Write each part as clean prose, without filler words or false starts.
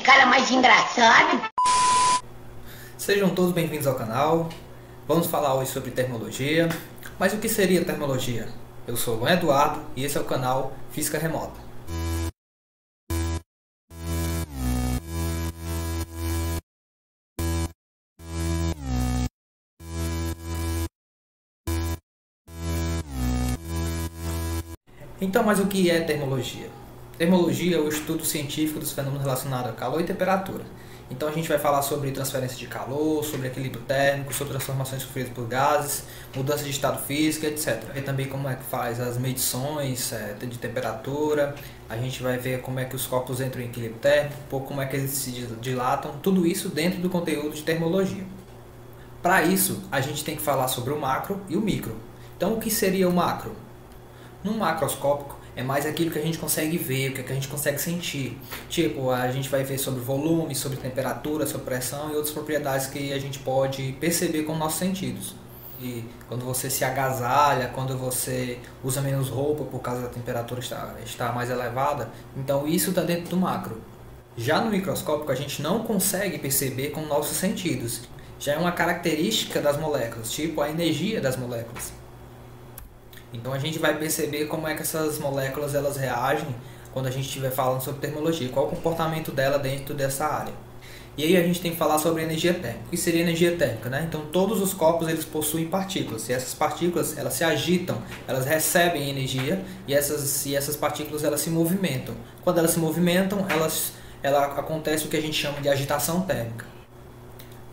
cara mais engraçado. Sejam todos bem-vindos ao canal. Vamos falar hoje sobre termologia. Mas o que seria termologia? Eu sou o Eduardo e esse é o canal Física Remota. Então, mas o que é termologia? Termologia é o estudo científico dos fenômenos relacionados a calor e temperatura. Então a gente vai falar sobre transferência de calor, sobre equilíbrio térmico, sobre transformações sofridas por gases, mudança de estado físico, etc. E também como é que faz as medições de temperatura, a gente vai ver como é que os corpos entram em equilíbrio térmico, como é que eles se dilatam, tudo isso dentro do conteúdo de termologia. Para isso, a gente tem que falar sobre o macro e o micro. Então o que seria o macro? No macroscópico é mais aquilo que a gente consegue ver, o que a gente consegue sentir. Tipo, a gente vai ver sobre volume, sobre temperatura, sobre pressão e outras propriedades que a gente pode perceber com nossos sentidos. E quando você se agasalha, quando você usa menos roupa por causa da temperatura estar mais elevada, então isso está dentro do macro. Já no microscópico a gente não consegue perceber com nossos sentidos. Já é uma característica das moléculas, tipo a energia das moléculas. Então a gente vai perceber como é que essas moléculas elas reagem quando a gente estiver falando sobre termologia, qual o comportamento dela dentro dessa área. E aí a gente tem que falar sobre energia térmica. O que seria energia térmica, né? Então todos os corpos eles possuem partículas, e essas partículas elas se agitam, elas recebem energia e essas partículas elas se movimentam. Quando elas se movimentam, acontece o que a gente chama de agitação térmica.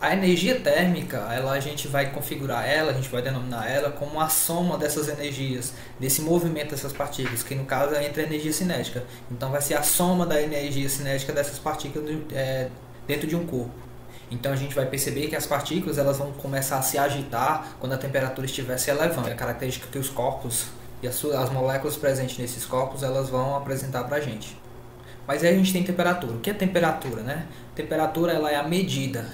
A energia térmica, a gente vai configurar ela, a gente vai denominar ela como a soma dessas energias, desse movimento dessas partículas, que no caso é entre a energia cinética. Então vai ser a soma da energia cinética dessas partículas dentro de um corpo. Então a gente vai perceber que as partículas elas vão começar a se agitar quando a temperatura estiver se elevando. É a característica que os corpos e as moléculas presentes nesses corpos elas vão apresentar para a gente. Mas aí a gente tem temperatura. O que é temperatura, né? Temperatura ela é a medida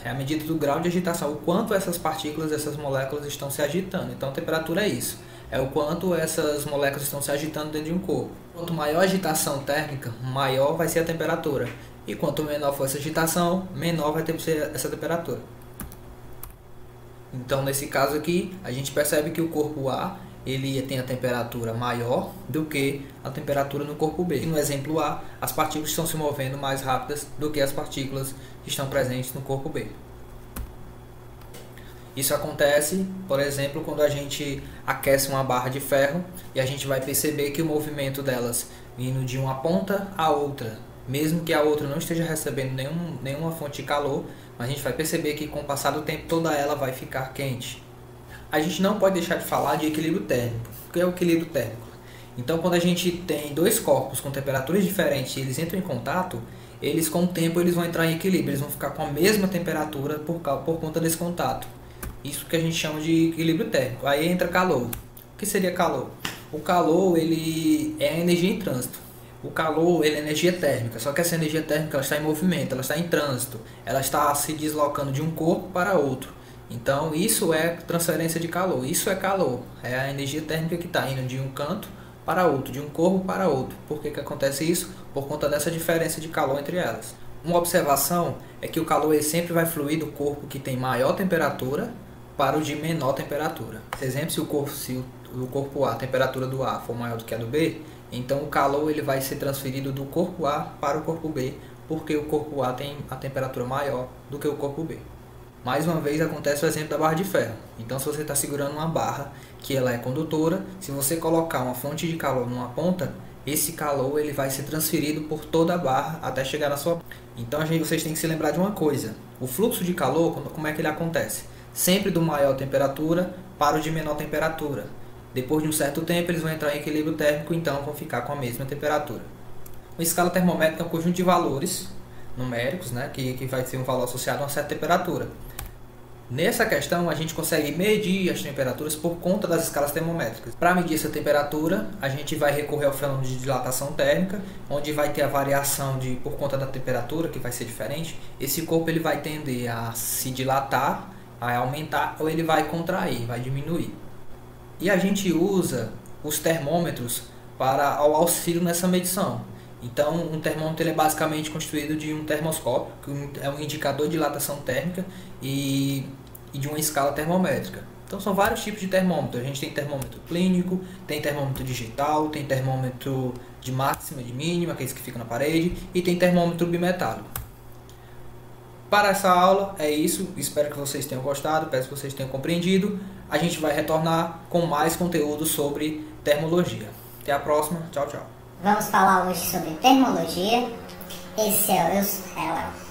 do grau de agitação, o quanto essas partículas, essas moléculas estão se agitando. Então temperatura é isso, é o quanto essas moléculas estão se agitando dentro de um corpo. Quanto maior a agitação térmica, maior vai ser a temperatura. E quanto menor for essa agitação, menor vai ter que ser essa temperatura. Então nesse caso aqui, a gente percebe que o corpo A ele tem a temperatura maior do que a temperatura no corpo B. E no exemplo A, as partículas estão se movendo mais rápidas do que as partículas que estão presentes no corpo B. Isso acontece, por exemplo, quando a gente aquece uma barra de ferro e a gente vai perceber que o movimento delas indo de uma ponta a outra, mesmo que a outra não esteja recebendo nenhuma fonte de calor, mas a gente vai perceber que com o passar do tempo toda ela vai ficar quente. A gente não pode deixar de falar de equilíbrio térmico. O que é o equilíbrio térmico? Então, quando a gente tem dois corpos com temperaturas diferentes e eles entram em contato, eles com o tempo eles vão entrar em equilíbrio, eles vão ficar com a mesma temperatura por conta desse contato. Isso que a gente chama de equilíbrio térmico. Aí entra calor. O que seria calor? O calor ele é a energia em trânsito. O calor ele é energia térmica, só que essa energia térmica ela está em movimento, ela está em trânsito, ela está se deslocando de um corpo para outro. Então isso é transferência de calor, isso é calor, é a energia térmica que está indo de um canto para outro, de um corpo para outro. Por que acontece isso? Por conta dessa diferença de calor entre elas. Uma observação é que o calor ele sempre vai fluir do corpo que tem maior temperatura para o de menor temperatura. Por exemplo, se o corpo A, a temperatura do A for maior do que a do B, então o calor ele vai ser transferido do corpo A para o corpo B, porque o corpo A tem a temperatura maior do que o corpo B. Mais uma vez acontece o exemplo da barra de ferro. Então se você está segurando uma barra que ela é condutora, se você colocar uma fonte de calor numa ponta, esse calor ele vai ser transferido por toda a barra até chegar na sua. Então vocês têm que se lembrar de uma coisa. O fluxo de calor, como é que ele acontece? Sempre do maior temperatura para o de menor temperatura. Depois de um certo tempo eles vão entrar em equilíbrio térmico, então vão ficar com a mesma temperatura. Uma escala termométrica é um conjunto de valores numéricos, né, que vai ser um valor associado a uma certa temperatura. Nessa questão, a gente consegue medir as temperaturas por conta das escalas termométricas. Para medir essa temperatura, a gente vai recorrer ao fenômeno de dilatação térmica, onde vai ter a variação por conta da temperatura, que vai ser diferente. Esse corpo ele vai tender a se dilatar, a aumentar, ou ele vai contrair, vai diminuir. E a gente usa os termômetros para ao auxílio nessa medição. Então, um termômetro ele é basicamente constituído de um termoscópio, que é um indicador de dilatação térmica, e de uma escala termométrica. Então, são vários tipos de termômetro. A gente tem termômetro clínico, tem termômetro digital, tem termômetro de máxima e de mínima, aqueles que ficam na parede, e tem termômetro bimetálico. Para essa aula é isso, espero que vocês tenham gostado, peço que vocês tenham compreendido. A gente vai retornar com mais conteúdo sobre termologia. Até a próxima, tchau, tchau. Vamos falar hoje sobre termologia. Esse é o Léo.